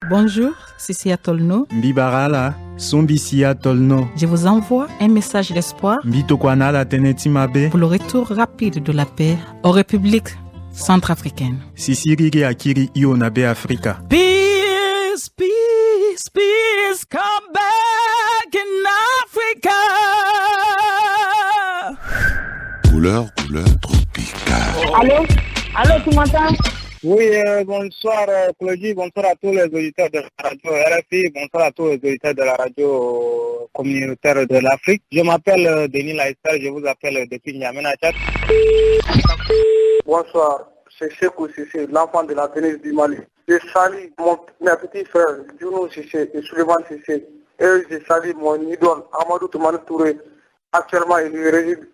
Bonjour, c'est Sia Tolno. Mbibarala, Sombi Sia Tolno. Je vous envoie un message d'espoir Mbitokwanala Teneti Mabe. pour le retour rapide de la paix aux républiques centrafricaines. Sisiriri Akiri Ionabe Africa. Peace, peace, peace, come back in Africa. Couleur tropicale. Allô, tu m'entends? Oui, bonsoir Claudie, bonsoir à tous les auditeurs de la radio RFI, bonsoir à tous les auditeurs de la radio communautaire de l'Afrique. Je m'appelle Denis Laïster, je vous appelle depuis N'Djamena, Tchad. Bonsoir, c'est Sekou Sissé, l'enfant de la tennis du Mali. Je salue mes petits frères, Djounou Sissé et Suleiman Sissé. Et je salue mon idole, Amadou Toumane Touré. Actuellement, il réside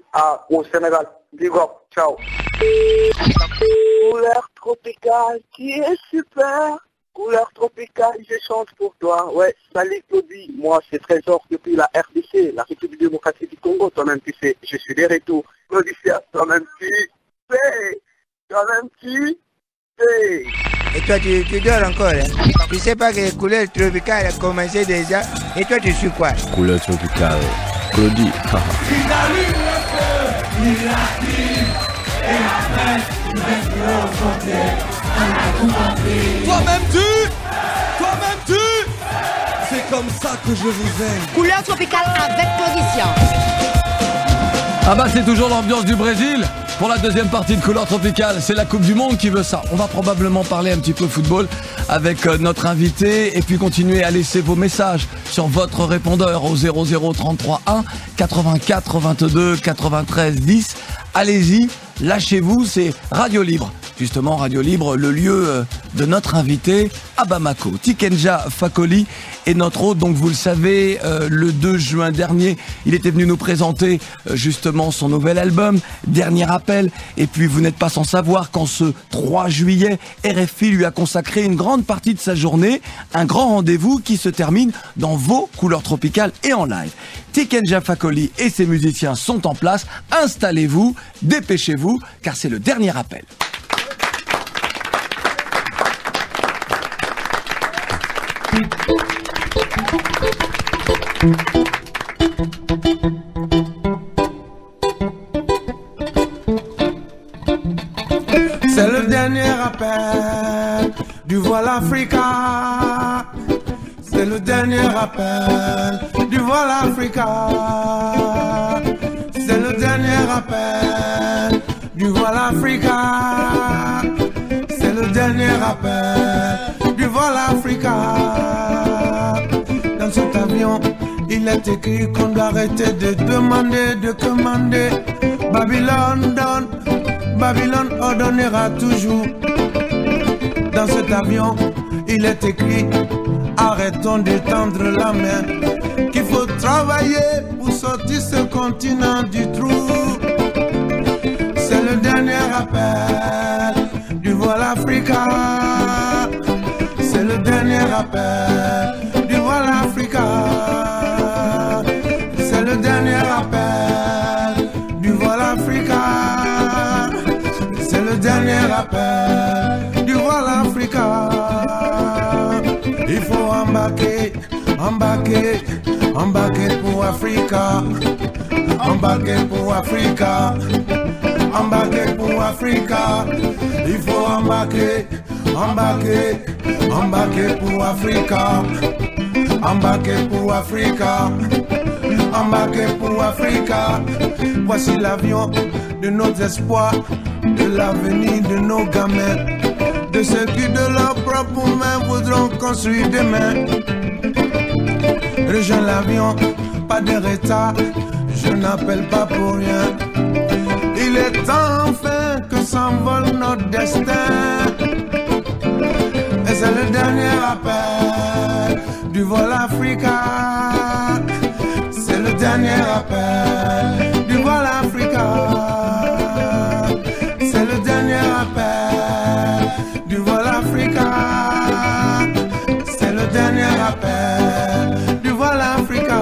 au Sénégal. Big up, ciao. Couleur tropicale, qui est super. Couleur tropicale, je chante pour toi. Ouais, salut Claudie. Moi, c'est Trésor depuis la RDC, la République démocratique du Congo. Toi-même, tu sais, je suis des retours. Claudie, toi-même, tu sais. Toi-même, tu sais. Et toi, tu dors encore, hein? Tu sais pas que la couleur tropicale a commencé déjà. Et toi, tu suis quoi? Couleur tropicale. Claudie. Toi-même tu, c'est comme ça que je vous aime. Couleur tropicale avec Claudicia. Ah bah c'est toujours l'ambiance du Brésil. Pour la deuxième partie de Couleur tropicale, c'est la Coupe du Monde qui veut ça. On va probablement parler un petit peu football avec notre invité et puis continuer à laisser vos messages sur votre répondeur au 0033 1 84 22 93 10. Allez-y, lâchez-vous, c'est Radio Libre. Justement, Radio Libre, le lieu de notre invité à Bamako. Tikenja Fakoly est notre hôte, donc vous le savez, le 2 juin dernier, il était venu nous présenter justement son nouvel album, Dernier Appel. Et puis vous n'êtes pas sans savoir qu'en ce 3 juillet, RFI lui a consacré une grande partie de sa journée, un grand rendez-vous qui se termine dans vos couleurs tropicales et en live. Tikenja Fakoly et ses musiciens sont en place, installez-vous, dépêchez-vous, car c'est le dernier appel. C'est le dernier appel du Voile Africa. C'est le dernier appel du Voile Africa. C'est le dernier appel du Voile Africa. C'est le dernier appel du Voile Africa. Dans cet avion, il est écrit qu'on doit arrêter de demander, de commander. Babylone donne, Babylone ordonnera toujours. Dans cet avion, il est écrit, arrêtons de tendre la main, qu'il faut travailler pour sortir ce continent du trou. C'est le dernier appel du Voile Africa. C'est le dernier appel du Voile Africa. C'est le dernier appel du Voile Africa. C'est le dernier appel du Voile Africa. Il faut embarquer, embarquer, embarquer pour Africa. Embarquer pour Africa. Embarquer pour Africa. Il faut embarquer, embarquer, embarquer pour Africa. Embarquer pour Africa. Embarquer pour Africa. Voici l'avion de nos espoirs, de l'avenir de nos gamins, de ceux qui de leurs propres mains voudront construire demain. Rejoins l'avion, pas de retard, je n'appelle pas pour rien. Il est temps enfin que s'envole notre destin. Et c'est le dernier appel du Voile Africa. C'est le dernier appel du Voile Africa. C'est le dernier appel du Voile Africa. C'est le dernier appel du Voile Africa.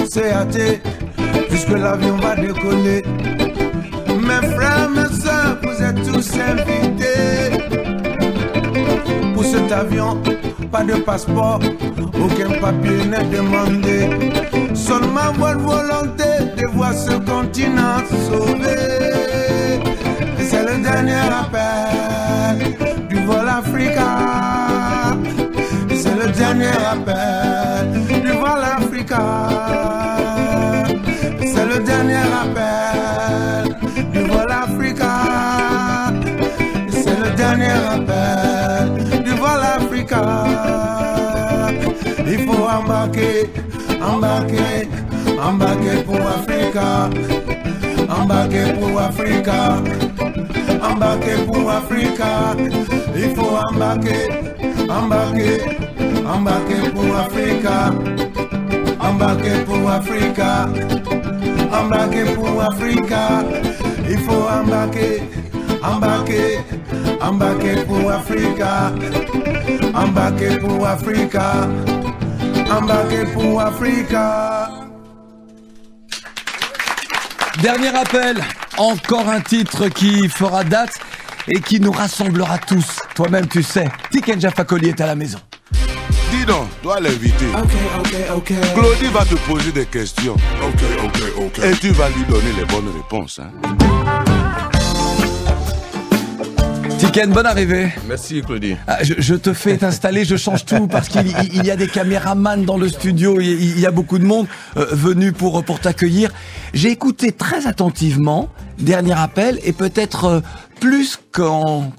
c'est hâté, puisque l'avion va décoller. Mes frères, mes soeurs, vous êtes tous invités. Pour cet avion, pas de passeport, aucun papier n'est demandé. Seulement votre volonté de voir ce continent sauvé. Et c'est le dernier appel du vol Africa. Et c'est le dernier appel du vol Africa. Et c'est le dernier appel du vol Africa. Et c'est le dernier appel du vol Africa. Il faut embarquer, embarquer, embarquer pour Africa. Embarquer pour Africa. Embarquer pour Africa. Il faut embarquer, embarquer, embarquer pour Africa. Embarquer pour Africa. Embarquer pour Africa. Il faut embarquer, embarquer, embarquer pour Africa. Embarquer pour Africa. Embarquer pour Africa. Dernier appel, encore un titre qui fera date et qui nous rassemblera tous. Toi-même tu sais, Tiken Jah Fakoly est à la maison. Dis donc, toi l'invité. Ok. Claudie va te poser des questions. Ok. Et tu vas lui donner les bonnes réponses. Hein. Tiken, bonne arrivée. Merci Claudie. Je te fais t'installer, je change tout parce qu'il y a des caméramans dans le studio, il y a beaucoup de monde venu pour t'accueillir. J'ai écouté très attentivement, dernier appel, et peut-être plus que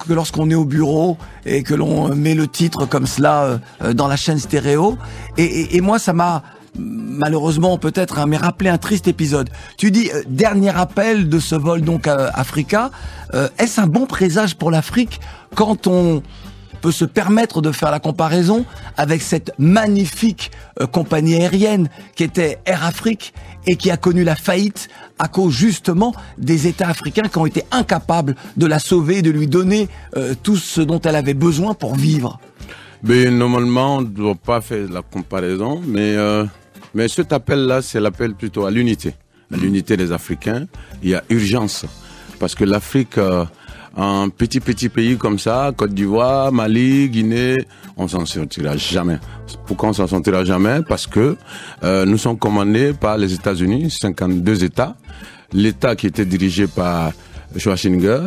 lorsqu'on est au bureau et que l'on met le titre comme cela dans la chaîne stéréo. Et moi, ça m'a malheureusement peut-être mais rappelé un triste épisode. Tu dis dernier appel de ce vol donc à Africa. Est-ce un bon présage pour l'Afrique quand on peut se permettre de faire la comparaison avec cette magnifique compagnie aérienne qui était Air Afrique et qui a connu la faillite à cause justement des États africains qui ont été incapables de la sauver et de lui donner tout ce dont elle avait besoin pour vivre? Mais normalement, on ne doit pas faire la comparaison, mais cet appel-là, c'est l'appel plutôt à l'unité des Africains. Il y a urgence, parce que l'Afrique, un petit pays comme ça, Côte d'Ivoire, Mali, Guinée, on s'en sortira jamais. Pourquoi on s'en sortira jamais? Parce que nous sommes commandés par les États-Unis, 52 États. L'État qui était dirigé par Schwarzenegger,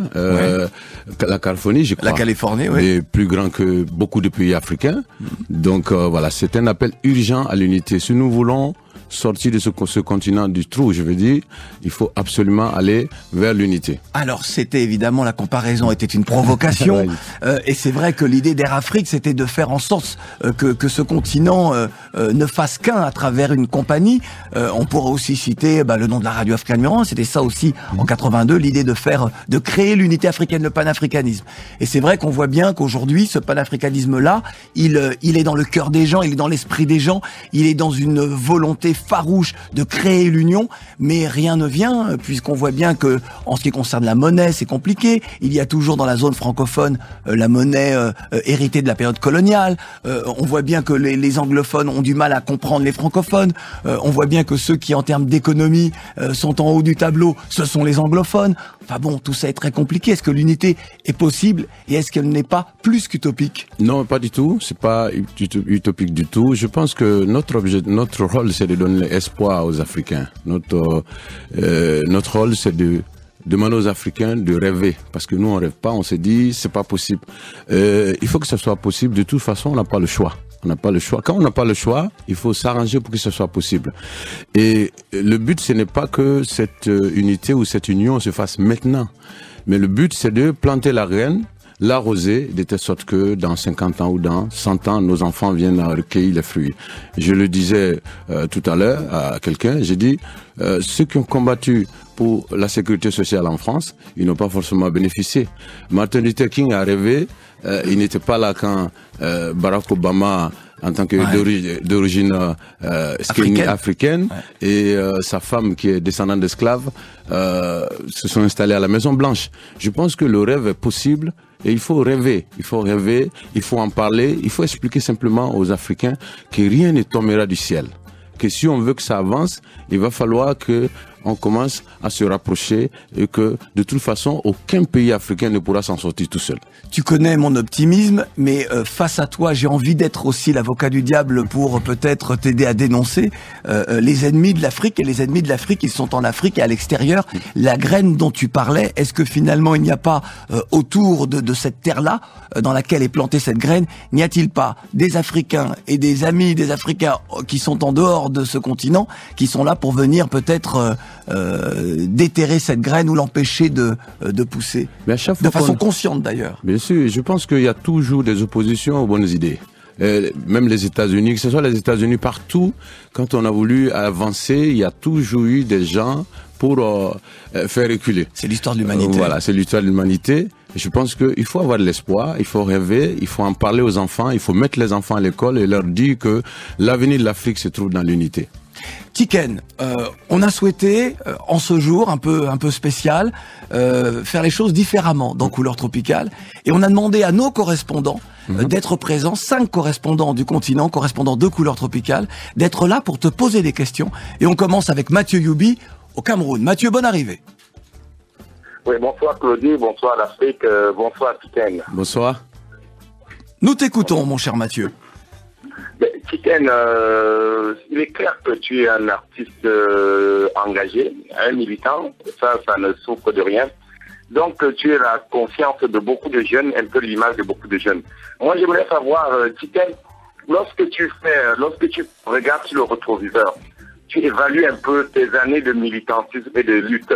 la Californie, je crois. La Californie, oui. Est plus grand que beaucoup de pays africains. Donc voilà, c'est un appel urgent à l'unité. Si nous voulons sortir de ce continent du trou, je veux dire, il faut absolument aller vers l'unité. Alors, c'était évidemment, la comparaison était une provocation, et c'est vrai que l'idée d'Air Afrique, c'était de faire en sorte que ce continent ne fasse qu'un à travers une compagnie. On pourrait aussi citer le nom de la radio Africa numéro 1, c'était ça aussi en 82, l'idée de créer l'unité africaine, le panafricanisme. Et c'est vrai qu'on voit bien qu'aujourd'hui, ce panafricanisme-là, il est dans le cœur des gens, il est dans l'esprit des gens, il est dans une volonté farouche de créer l'union, mais rien ne vient, puisqu'on voit bien que, en ce qui concerne la monnaie, c'est compliqué. Il y a toujours dans la zone francophone la monnaie héritée de la période coloniale. On voit bien que les anglophones ont du mal à comprendre les francophones. On voit bien que ceux qui, en termes d'économie, sont en haut du tableau, ce sont les anglophones. Enfin bon, tout ça est très compliqué. Est-ce que l'unité est possible et est-ce qu'elle n'est pas plus qu'utopique? Non, pas du tout. C'est pas utopique du tout. Je pense que notre rôle, c'est de donner espoir aux Africains. Notre rôle, c'est de demander aux Africains de rêver. Parce que nous, on rêve pas. On se dit, c'est pas possible. Il faut que ça soit possible. De toute façon, on n'a pas le choix. On n'a pas le choix. Quand on n'a pas le choix, il faut s'arranger pour que ce soit possible. Et le but, ce n'est pas que cette unité ou cette union se fasse maintenant. Mais le but, c'est de planter la graine, l'arroser, de telle sorte que dans 50 ans ou dans 100 ans, nos enfants viennent recueillir les fruits. Je le disais tout à l'heure à quelqu'un, j'ai dit, ceux qui ont combattu pour la sécurité sociale en France, ils n'ont pas forcément bénéficié. Martin Luther King a rêvé, il n'était pas là quand Barack Obama, en tant que d'origine africaine, et sa femme qui est descendante d'esclaves, se sont installés à la Maison Blanche. Je pense que le rêve est possible. Et il faut rêver, il faut en parler, il faut expliquer simplement aux Africains que rien ne tombera du ciel, que si on veut que ça avance, il va falloir que on commence à se rapprocher et que de toute façon aucun pays africain ne pourra s'en sortir tout seul. Tu connais mon optimisme, mais face à toi, j'ai envie d'être aussi l'avocat du diable pour peut-être t'aider à dénoncer les ennemis de l'Afrique. Et les ennemis de l'Afrique, ils sont en Afrique et à l'extérieur. La graine dont tu parlais, est-ce que finalement il n'y a pas autour de cette terre-là, dans laquelle est plantée cette graine, n'y a-t-il pas des Africains et des amis des Africains qui sont en dehors de ce continent, qui sont là pour venir peut-être déterrer cette graine ou l'empêcher de pousser, mais à chaque fois de façon consciente d'ailleurs? Bien sûr, je pense qu'il y a toujours des oppositions aux bonnes idées. Même les États-Unis, que ce soit les États-Unis, partout, quand on a voulu avancer, il y a toujours eu des gens pour faire reculer. C'est l'histoire de l'humanité. Voilà, c'est l'histoire de l'humanité. Je pense qu'il faut avoir de l'espoir, il faut rêver, il faut en parler aux enfants, il faut mettre les enfants à l'école et leur dire que l'avenir de l'Afrique se trouve dans l'unité. Tiken, on a souhaité, en ce jour un peu spécial, faire les choses différemment dans Couleur Tropicale, et on a demandé à nos correspondants d'être présents, 5 correspondants du continent, correspondants de Couleur Tropicale, d'être là pour te poser des questions. Et on commence avec Mathieu Youbi au Cameroun. Mathieu, bonne arrivée. Oui, bonsoir Claudie, bonsoir l'Afrique, bonsoir Tiken. Bonsoir. Nous t'écoutons, mon cher Mathieu. Tiken, il est clair que tu es un artiste engagé, un militant, ça ne souffre de rien. Donc tu es la confiance de beaucoup de jeunes, un peu l'image de beaucoup de jeunes. Moi j'aimerais savoir, Tiken, lorsque tu regardes sur le rétroviseur, tu évalues un peu tes années de militantisme et de lutte.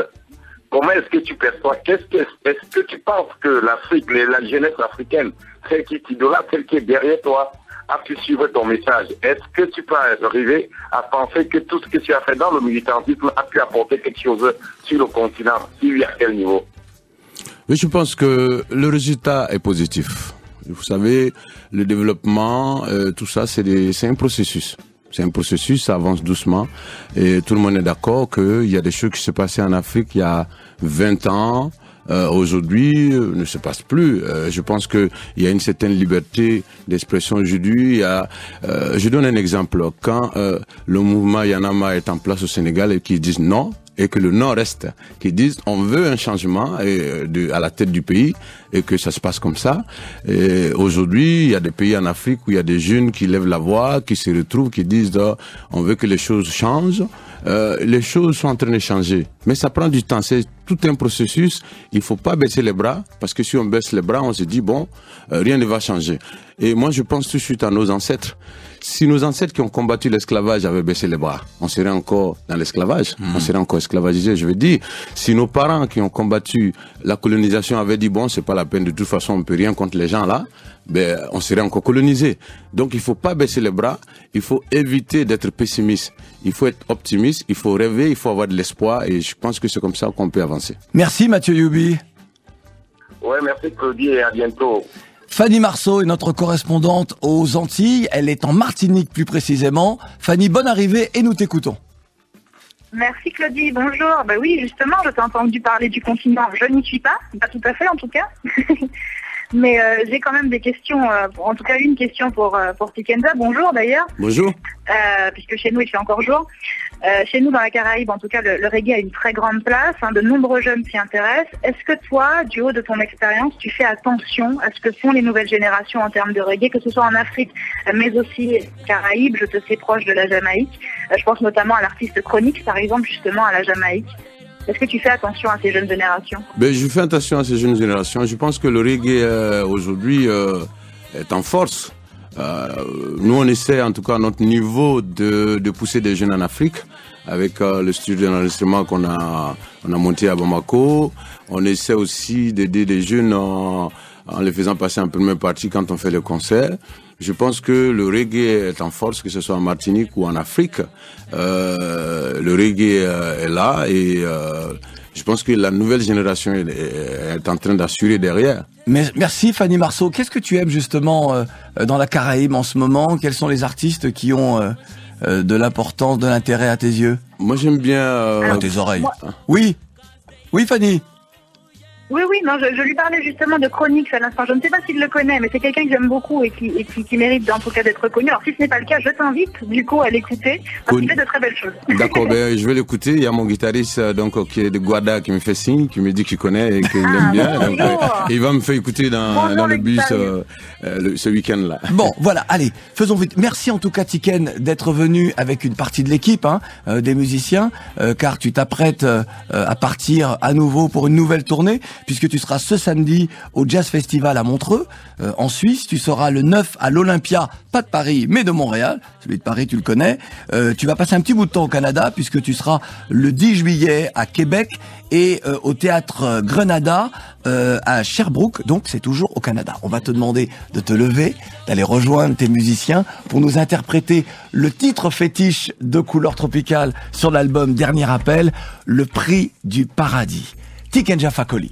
Comment est-ce que tu perçois, est-ce que tu penses que l'Afrique, la jeunesse africaine, celle qui t'idolâtre, celle qui est derrière toi, a pu suivre ton message? Est-ce que tu peux arriver à penser que tout ce que tu as fait dans le militantisme a pu apporter quelque chose sur le continent? Si oui, à quel niveau? Oui, je pense que le résultat est positif. Vous savez, le développement, tout ça, c'est un processus. C'est un processus, ça avance doucement. Et tout le monde est d'accord qu'il y a des choses qui se passaient en Afrique il y a 20 ans. Aujourd'hui, ne se passe plus. Je pense que il y a une certaine liberté d'expression aujourd'hui. Je donne un exemple. Quand le mouvement Yanama est en place au Sénégal et qu'ils disent non, et que le Nord reste, qui disent on veut un changement à la tête du pays et que ça se passe comme ça. Et aujourd'hui, il y a des pays en Afrique où il y a des jeunes qui lèvent la voix, qui se retrouvent, qui disent on veut que les choses changent. Les choses sont en train de changer, mais ça prend du temps. C'est tout un processus. Il faut pas baisser les bras parce que si on baisse les bras, on se dit bon, rien ne va changer. Et moi, je pense tout de suite à nos ancêtres. Si nos ancêtres qui ont combattu l'esclavage avaient baissé les bras, on serait encore dans l'esclavage, on serait encore esclavagisé. Je veux dire, si nos parents qui ont combattu la colonisation avaient dit bon, c'est pas la peine, de toute façon, on peut rien contre les gens là, ben, on serait encore colonisé. Donc, il faut pas baisser les bras, il faut éviter d'être pessimiste. Il faut être optimiste, il faut rêver, il faut avoir de l'espoir, et je pense que c'est comme ça qu'on peut avancer. Merci Mathieu Youbi. Ouais, merci Claudie et à bientôt. Fanny Marceau est notre correspondante aux Antilles. Elle est en Martinique plus précisément. Fanny, bonne arrivée et nous t'écoutons. Merci Claudie, bonjour. Bah oui, justement, je t'ai entendu parler du continent. Je n'y suis pas tout à fait en tout cas. Mais j'ai quand même des questions, en tout cas une question pour Tikenza. Bonjour d'ailleurs. Bonjour. Puisque chez nous il fait encore jour. Chez nous dans la Caraïbe, en tout cas, le reggae a une très grande place. De nombreux jeunes s'y intéressent. Est-ce que toi, du haut de ton expérience, tu fais attention à ce que font les nouvelles générations en termes de reggae, que ce soit en Afrique, mais aussi Caraïbes, je te sais proche de la Jamaïque. Je pense notamment à l'artiste Chronique, par exemple, justement à la Jamaïque. Est-ce que tu fais attention à ces jeunes générations? Je fais attention à ces jeunes générations. Je pense que le reggae aujourd'hui est en force. Nous, on essaie, en tout cas, à notre niveau, de pousser des jeunes en Afrique avec le studio d'enregistrement qu'on a monté à Bamako. On essaie aussi d'aider des jeunes en les faisant passer en première partie quand on fait le concert. Je pense que le reggae est en force, que ce soit en Martinique ou en Afrique. Le reggae est là et je pense que la nouvelle génération est en train d'assurer derrière. Mais merci Fanny Marceau. Qu'est-ce que tu aimes justement dans la Caraïbe en ce moment? Quels sont les artistes qui ont de l'importance, de l'intérêt à tes yeux? Moi j'aime bien... à tes oreilles. Oui. Oui Fanny. Oui, non, je lui parlais justement de Chronix à l'instant. Je ne sais pas s'il le connaît, mais c'est quelqu'un que j'aime beaucoup et qui mérite en tout cas d'être connu. Alors si ce n'est pas le cas, je t'invite du coup à l'écouter parce qu'il fait de très belles choses. D'accord, je vais l'écouter. Il y a mon guitariste qui est de Guada qui me fait signe, qui me dit qu'il connaît et qu'il aime bien. Donc, il va me faire écouter dans le bus ce week-end-là. Bon, voilà, allez, faisons vite. Merci en tout cas Tiken d'être venu avec une partie de l'équipe, des musiciens, car tu t'apprêtes à partir à nouveau pour une nouvelle tournée, puisque tu seras ce samedi au Jazz Festival à Montreux, en Suisse. Tu seras le 9 à l'Olympia, pas de Paris, mais de Montréal. Celui de Paris, tu le connais. Tu vas passer un petit bout de temps au Canada, puisque tu seras le 10 juillet à Québec et au Théâtre Grenada à Sherbrooke. Donc, c'est toujours au Canada. On va te demander de te lever, d'aller rejoindre tes musiciens pour nous interpréter le titre fétiche de Couleur Tropicale sur l'album Dernier Appel, Le Prix du Paradis. Tiken Jah Fakoly.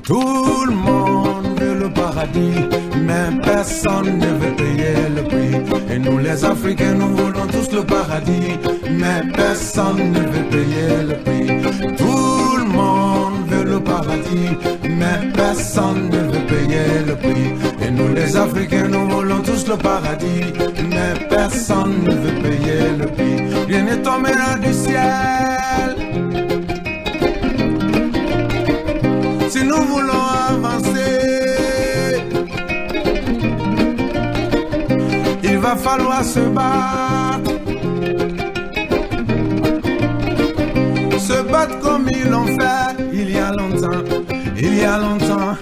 Tout le monde veut le paradis, mais personne ne veut payer le prix. Et nous les Africains, nous voulons tous le paradis, mais personne ne veut payer le prix. Tout le monde veut le paradis, mais personne ne veut payer le prix. Et nous les Africains, nous voulons tous le paradis, mais personne ne veut payer le prix. Rien ne tombera du ciel. Si nous voulons avancer, il va falloir se battre. Se battre comme ils l'ont fait il y a longtemps, il y a longtemps,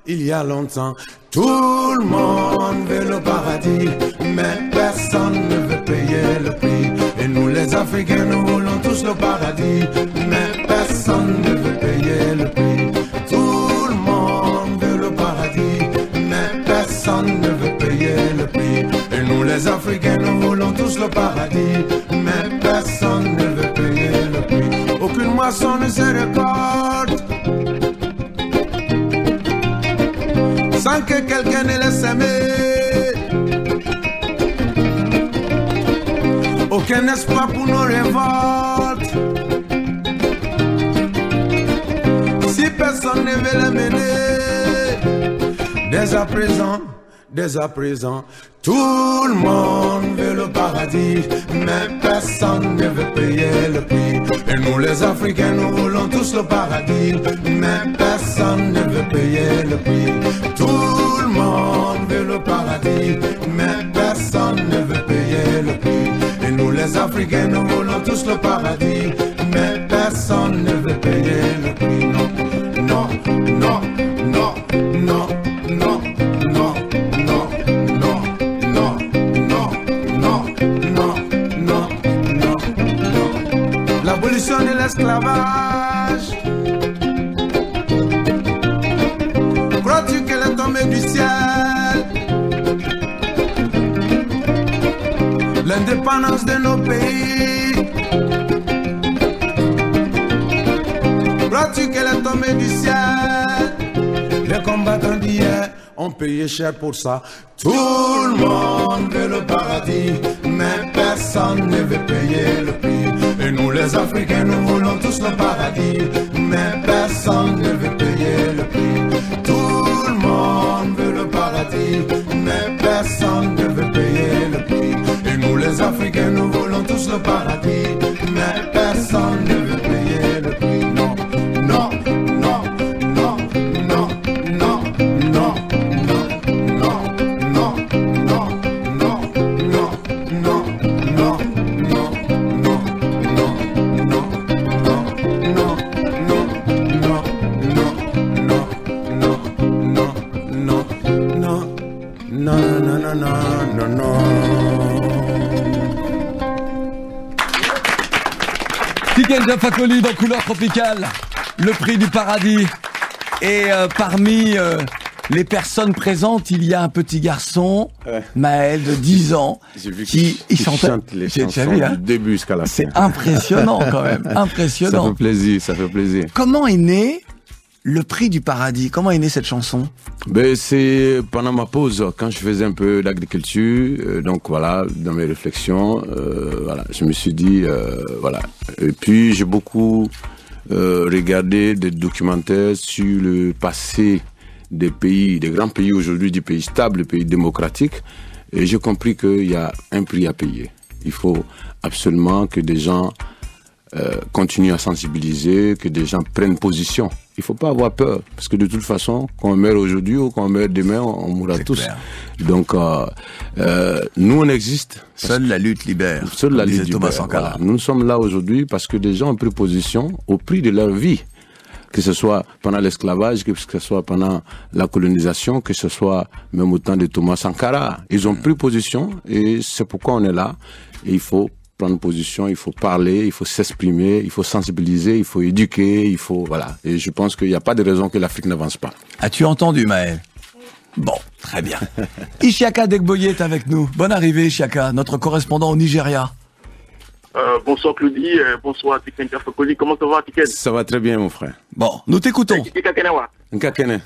il y a longtemps. Tout le monde veut le paradis, mais personne ne veut payer le prix. Et nous les Africains, nous voulons tous le paradis, mais personne ne veut payer le prix. Tout le monde veut le paradis, mais personne ne veut payer le prix. Et nous les Africains, nous voulons tous le paradis, mais personne ne veut payer le prix. Aucune moisson ne se récolte sans que quelqu'un ne laisse aimer. Aucun espoir pour nos révoltes si personne ne veut les mener. Dès à présent, tout le monde veut le paradis, mais personne ne veut payer le prix. Et nous les Africains, nous voulons tous le paradis, mais personne ne veut payer le prix. Tout le monde veut le paradis, mais personne ne veut payer le prix. Et nous les Africains, nous voulons tous le paradis, mais personne ne veut payer le prix. Non, non, non, non, non, non, non, non, non, non, non, non, non, non, non. L'abolition de l'esclavage. Crois-tu qu'elle est tombée du ciel? L'indépendance de nos pays. Crois-tu qu'elle est tombée du ciel? Les combattants d'hier ont payé cher pour ça. Tout le monde veut le paradis, mais personne ne veut payer le prix. Et nous les Africains, nous voulons tous le paradis, mais personne ne veut payer le prix. Tout le monde veut le paradis, mais personne ne veut payer le prix. Et nous les Africains, nous voulons tous le paradis, mais personne ne veut payer le prix. Non, non, non, non, non, non, non, non, non, non, non, non, non, non, non, non, non, Tiken Jah Fakoly dans Couleur Tropicale, le prix du paradis. Et parmi les personnes présentes, il y a un petit garçon, Maël, de 10 ans, qui chante les chansons du début jusqu'à la fin. C'est impressionnant quand même, impressionnant. Ça fait plaisir, ça fait plaisir. Comment est née Le prix du paradis, comment est née cette chanson? Ben, c'est pendant ma pause, quand je faisais un peu d'agriculture, donc voilà, dans mes réflexions, voilà, je me suis dit, voilà. Et puis j'ai beaucoup regardé des documentaires sur le passé des pays, des grands pays aujourd'hui, des pays stables, des pays démocratiques, et j'ai compris qu'il y a un prix à payer. Il faut absolument que des gens continuent à sensibiliser, que des gens prennent position. Il ne faut pas avoir peur, parce que de toute façon, quand on meurt aujourd'hui ou quand on meurt demain, on mourra tous. Clair. Donc, nous, on existe. Seule la lutte libère. Seule la lutte libère. Voilà. Nous sommes là aujourd'hui parce que des gens ont pris position au prix de leur vie. Que ce soit pendant l'esclavage, que ce soit pendant la colonisation, que ce soit même au temps de Thomas Sankara. Ils ont pris position et c'est pourquoi on est là. Et il faut prendre position, il faut parler, il faut s'exprimer, il faut sensibiliser, il faut éduquer, il faut, voilà. Et je pense qu'il n'y a pas de raison que l'Afrique n'avance pas. As-tu entendu, Maël? Bon, très bien. Isiaka Degboye est avec nous. Bonne arrivée, Isiaka, notre correspondant au Nigeria. Bonsoir Claudie, bonsoir Tiken Kafakoli. Comment ça va, Tiken? Ça va très bien, mon frère. Bon, nous t'écoutons. Nkakene.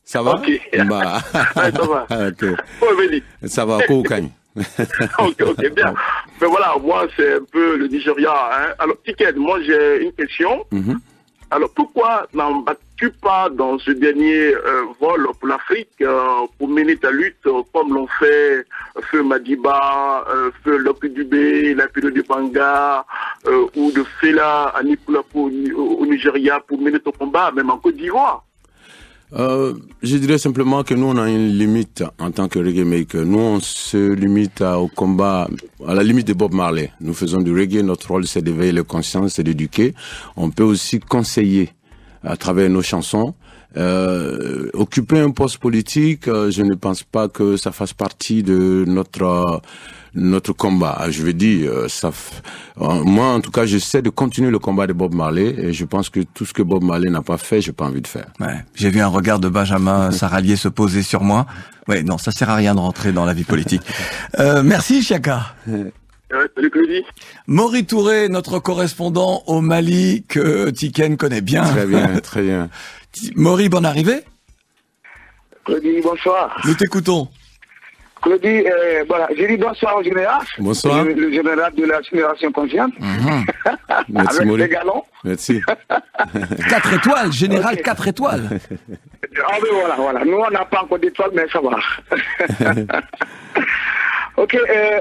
Ça va? Ok. Bah. Ouais, ça va. Ok. Oh, Béli. Ça va, Koukagne. Ok, bien. Mais voilà, moi, c'est un peu le Nigeria. Hein. Alors, Tiken, moi, j'ai une question. Alors, pourquoi n'embarques-tu pas dans ce dernier vol pour l'Afrique pour mener ta lutte comme l'ont fait Feu Madiba, Feu Lopi Dubé, la Pilo de Banga ou de Fela Anikulapo au Nigeria pour mener ton combat, même en Côte d'Ivoire? Je dirais simplement que nous, on a une limite en tant que reggae maker. Nous, on se limite au combat, à la limite de Bob Marley. Nous faisons du reggae, notre rôle, c'est d'éveiller les consciences, c'est d'éduquer. On peut aussi conseiller à travers nos chansons. Occuper un poste politique, je ne pense pas que ça fasse partie de notre combat. Je veux dire, moi, en tout cas, j'essaie de continuer le combat de Bob Marley et je pense que tout ce que Bob Marley n'a pas fait, j'ai pas envie de faire. Ouais. J'ai vu un regard de Benjamin Saralier se poser sur moi. Ouais, non, ça sert à rien de rentrer dans la vie politique. Merci, Isiaka. Salut Claudie. Maury Touré, notre correspondant au Mali, que Tiken connaît bien. Très bien, très bien. Maury, bonne arrivée. Claudie, bonsoir. Nous t'écoutons. Claudie, voilà, j'ai dit bonsoir au général. Bonsoir. Le général de la génération consciente. Merci, avec Maury. des galons. Merci. 4 étoiles, général, 4 étoiles. Ah oui, voilà. Nous, on n'a pas encore d'étoiles, mais ça va. Ok,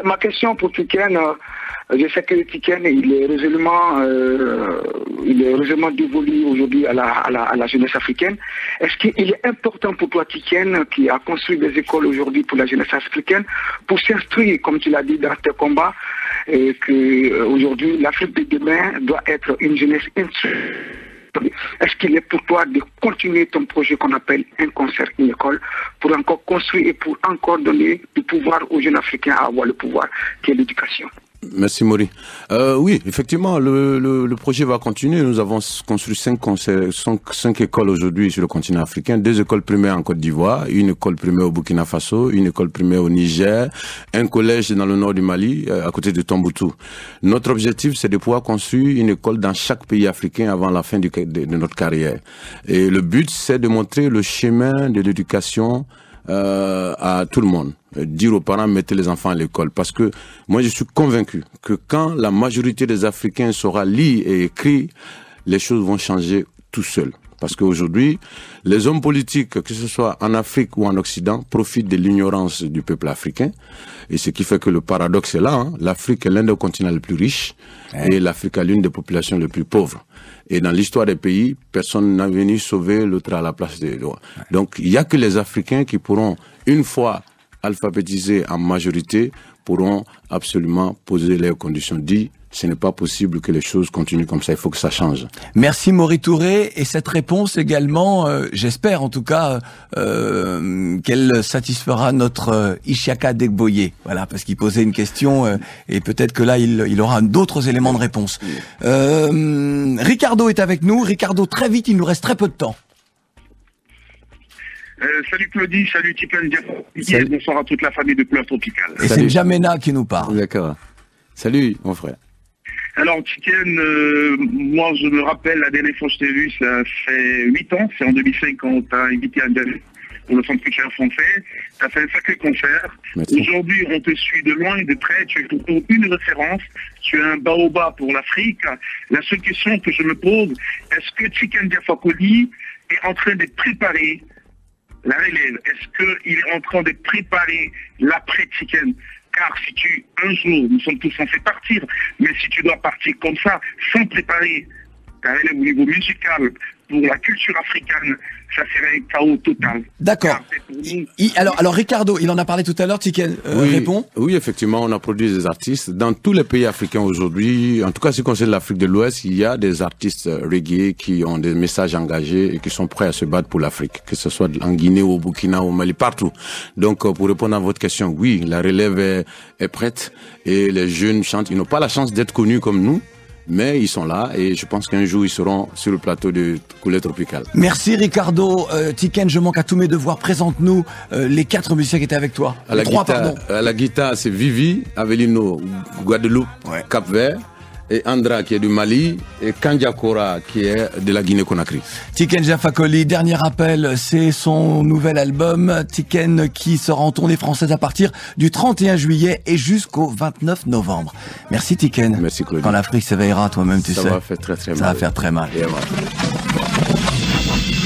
ma question pour Tiken, je sais que Tiken, il est résolument dévolu aujourd'hui à la jeunesse africaine. Est-ce qu'il est important pour toi, Tiken, qui a construit des écoles aujourd'hui pour la jeunesse africaine, pour s'instruire, comme tu l'as dit, dans tes combats, et que aujourd'hui l'Afrique de demain doit être une jeunesse instruite? Est-ce qu'il est pour toi de continuer ton projet qu'on appelle un concert, une école, pour encore construire et pour encore donner du pouvoir aux jeunes Africains à avoir le pouvoir, qui est l'éducation? Merci Maury. Oui, effectivement, le projet va continuer. Nous avons construit 5 écoles aujourd'hui sur le continent africain, 2 écoles primaires en Côte d'Ivoire, une école primaire au Burkina Faso, une école primaire au Niger, un collège dans le nord du Mali, à côté de Tombouctou. Notre objectif, c'est de pouvoir construire une école dans chaque pays africain avant la fin de notre carrière. Et le but, c'est de montrer le chemin de l'éducation à tout le monde. Dire aux parents, mettez les enfants à l'école. Parce que moi, je suis convaincu que quand la majorité des Africains saura lire et écrire, les choses vont changer tout seuls. Parce qu'aujourd'hui, les hommes politiques, que ce soit en Afrique ou en Occident, profitent de l'ignorance du peuple africain. Et ce qui fait que le paradoxe est là. Hein. L'Afrique est l'un des continents les plus riches et l'Afrique a l'une des populations les plus pauvres. Et dans l'histoire des pays, personne n'a venu sauver l'autre à la place des droits. Donc, il n'y a que les Africains qui pourront, une fois alphabétisés en majorité, pourront absolument poser leurs conditions. Dit, ce n'est pas possible que les choses continuent comme ça, il faut que ça change. Merci Maury Touré, et cette réponse également, j'espère en tout cas qu'elle satisfera notre Isiaka Degboye, voilà, parce qu'il posait une question et peut-être que là il aura d'autres éléments de réponse. Ricardo est avec nous. Ricardo, très vite, il nous reste très peu de temps. Salut Claudie, salut Tiken, et bonsoir à toute la famille de Couleur Tropicale. Et c'est Jamena qui nous parle. D'accord. Salut mon frère. Alors, Tiken, moi, je me rappelle, la dernière fois que je t'ai vu, ça fait 8 ans. C'est en 2005 quand tu as invité à Djamé pour le Centre culturel français. Tu as fait un sacré concert. Aujourd'hui, on te suit de loin et de près. Tu es pour une référence. Tu es un baobab pour l'Afrique. La seule question que je me pose, est-ce que Tiken Jah Fakoly est en train de préparer la relève? Est-ce qu'il est en train de préparer l'après-Tiken? Car si un jour, nous sommes tous censés partir, mais si tu dois partir comme ça, sans préparer ta relève au niveau musical pour la culture africaine, ça serait un chaos total. D'accord. Alors Ricardo, il en a parlé tout à l'heure, Tiken répond. Oui, effectivement, on a produit des artistes. Dans tous les pays africains aujourd'hui, en tout cas, ce qui concerne l'Afrique de l'Ouest, il y a des artistes reggae qui ont des messages engagés et qui sont prêts à se battre pour l'Afrique, que ce soit en Guinée, au Burkina, au Mali, partout. Donc, pour répondre à votre question, oui, la relève est prête et les jeunes chantent. Ils n'ont pas la chance d'être connus comme nous, mais ils sont là et je pense qu'un jour ils seront sur le plateau de Couleur Tropicale. Merci Ricardo. Tiken, je manque à tous mes devoirs. Présente-nous les 4 musiciens qui étaient avec toi. À la guitare, c'est Vivi, Avelino, Guadeloupe, Cap-Vert, et Andra qui est du Mali, et Kandiakora qui est de la Guinée-Conakry. Tiken Jah Fakoly, dernier appel, c'est son nouvel album, Tiken, qui sera en tournée française à partir du 31 juillet et jusqu'au 29 novembre. Merci Tiken. Merci Claude. Quand l'Afrique s'éveillera, toi-même tu sais. Ça va faire très mal. Ça va faire très mal.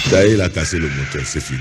Ça y est, il a cassé le moteur, c'est fini.